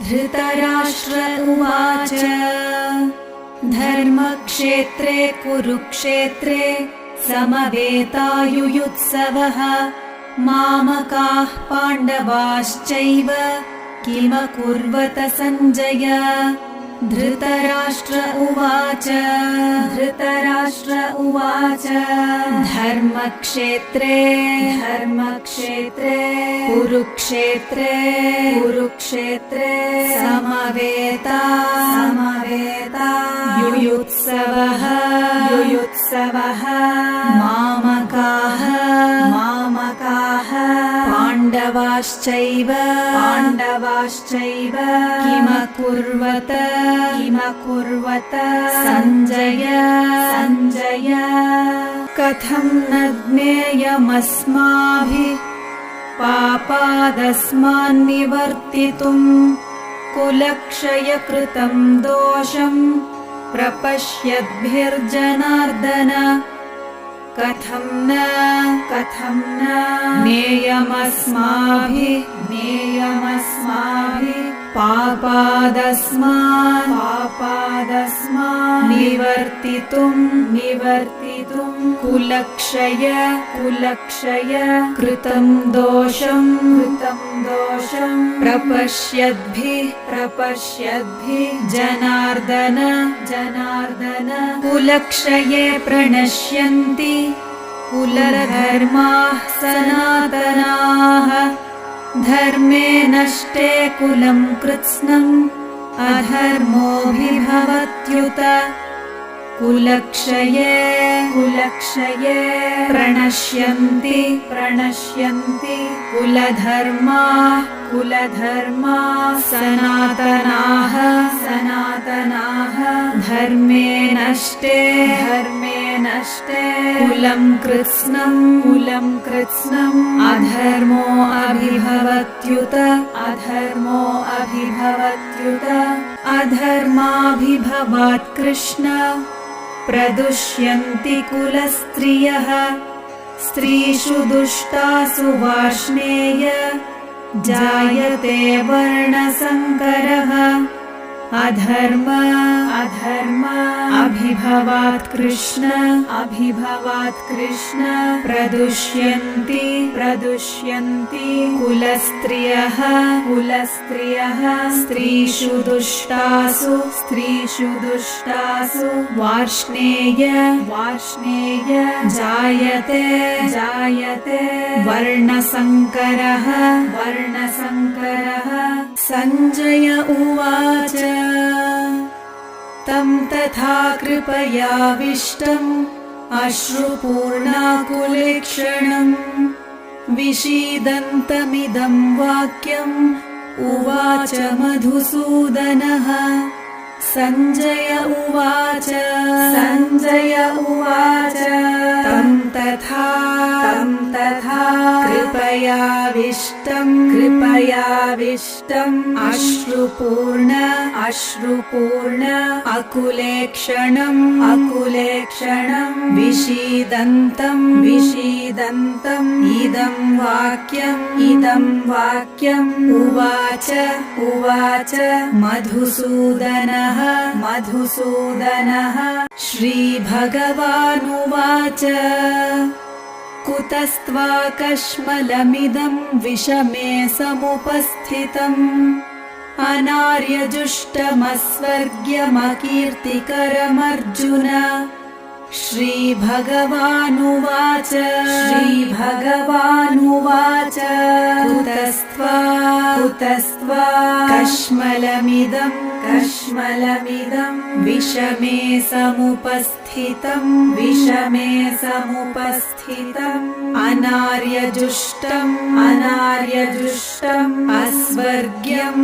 धृतराष्ट्र उवाच धर्मक्षेत्रे कुरुक्षेत्रे समवेतायुयुत्सवः मामकाः पाण्डवाश्चैव किमकुर्वत सञ्जय। धृतराष्ट्र उवाच धर्मक्षेत्रे कुरुक्षेत्रे समवेता युयुत्सवः मामकाः पाण्डवाश्चैव किमकुर्वत सञ्जय। कथं न ज्ञेयमस्माभिः पापादस्मान्निवर्तितुम् कुलक्षयकृतं दोषं प्रपश्यद्भिर्जनार्दन। कथं न ज्ञेयमस्माभिः पापादस्मान् निवर्तितुं कुलक्षय कृतं दोषं प्रपश्यद्भिः जनार्दन। कुलक्षये प्रणश्यन्ति कुलधर्माः सनातनाः धर्मे नष्टे कुलं कृत्स्नम् अधर्मोऽभिभवत्युत। कुलक्षये प्रणश्यन्ति कुलधर्माः सनातनाः धर्मे नष्टे कुलं कृत्स्नम् अधर्मो अभिभवत्युत। अधर्माभिभवात् कृष्ण प्रदुष्यन्ति कुलस्त्रियः स्त्रीषु दुष्टासु वार्ष्णेय जायते वर्णसङ्करः। अधर्म अभिभवात् कृष्ण प्रदुष्यन्ति कुलस्त्रियः स्त्रीषु दुष्टासु वार्ष्णेय जायते वर्णसङ्करः। सञ्जय उवाच तं तथा कृपयाविष्टम् अश्रुपूर्णाकुलेक्षणम् विषीदन्तमिदं वाक्यम् उवाच मधुसूदनः। सञ्जय उवाच तं तथा कृपयाविष्टम् अश्रुपूर्ण अकुलेक्षणम् विषीदन्तम् इदं वाक्यम् उवाच मधुसूदनः। श्रीभगवानुवाच कुतस्त्वाकश्मलमिदं विषमे समुपस्थितम् अनार्यजुष्टमस्वर्ग्यमकीर्तिकरमर्जुन। श्रीभगवानुवाच कुतस्त्वा कश्मलमिदं विषमे समुपस्थितम् अनार्यजुष्टम् अस्वर्ग्यम्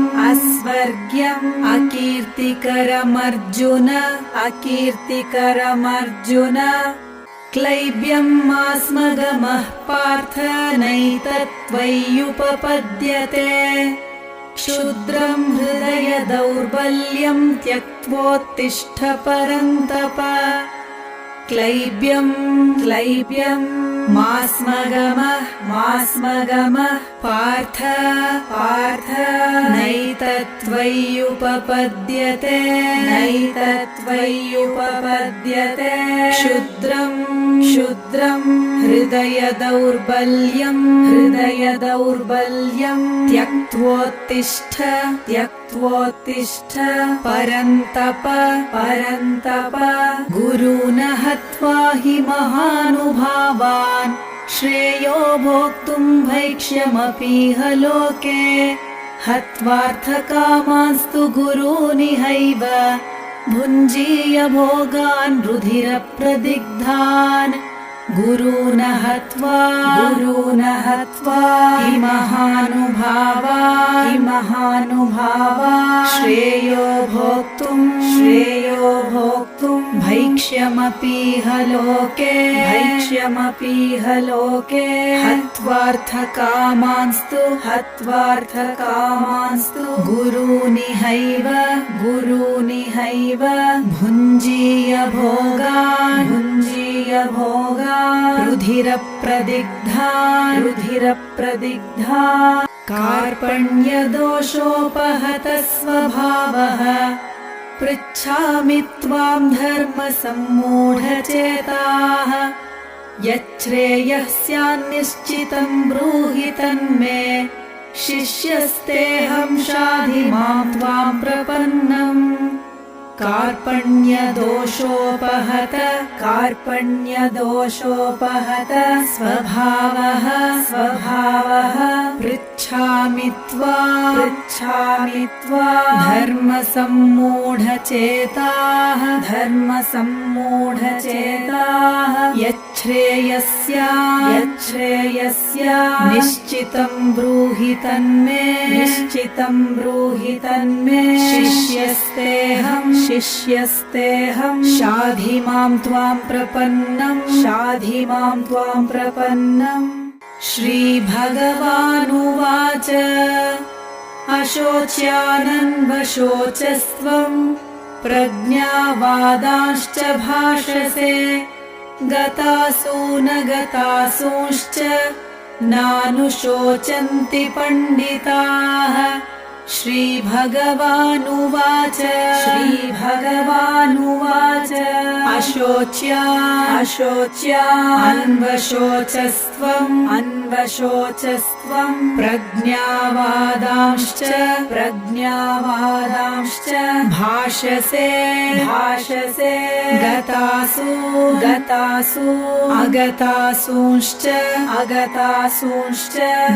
अकीर्तिकरमर्जुन। क्लैब्यं मास्मगमः पार्थ नैतत्त्वय्युपपद्यते क्षुद्रं हृदय दौर्बल्यं त्यक्त्वोत्तिष्ठ परन्तप। क्लैब्यं मास्मगमः पार्थ नैतत् नैतत्त्वय्युपपद्यते नैतत्त्वय्युपपद्यते क्षुद्रं क्षुद्रं हृदयदौर्बल्यं हृदयदौर्बल्यं त्यक्त्वोत्तिष्ठ त्यक्त्वोत्तिष्ठ परन्तप परन्तप गुरून् हत्वा हि महानुभावान् श्रेयो भोक्तुं भैक्ष्यमपीह लोके हत्वार्थकामांस्तु गुरूनिहैव भुञ्जीय भोगान् रुधिरप्रदिग्धान् गुरून् हत्वा हि महानुभावा श्रेयो भोक्तुं भैक्ष्यमपीह लोके हत्वार्थकामांस्तु गुरूनिहैव भुञ्जीय भोगान् रुधिरप्रदिग्धा कार्पण्यदोषोपहतः स्वभावः पृच्छामि त्वां धर्मसम्मूढचेताः यच्छ्रेयः स्यान्निश्चितं ब्रूहि तन्मे शिष्यस्तेऽहं शाधि मां त्वां प्रपन्नम् कार्पण्यदोषोपहत स्वभावः पृच्छामि त्वा धर्मसम्मूढचेताः यच्छ्रेयस्या निश्चितं ब्रूहि तन्मे शिष्यस्तेऽहं शाधि मां त्वां प्रपन्नम् श्रीभगवानुवाच अशोच्यानन्वशोचस्त्वं प्रज्ञावादांश्च भाषसे गतासु न गतासूंश्च नानुशोचन्ति पण्डिताः श्रीभगवानुवाच अशोच्या अन्वशोचस्त्वं प्रज्ञावादांश्च भाषसे गतासु अगतासूंश्च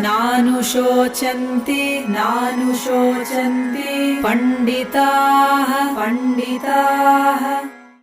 नानुशोचन्ति पण्डिताः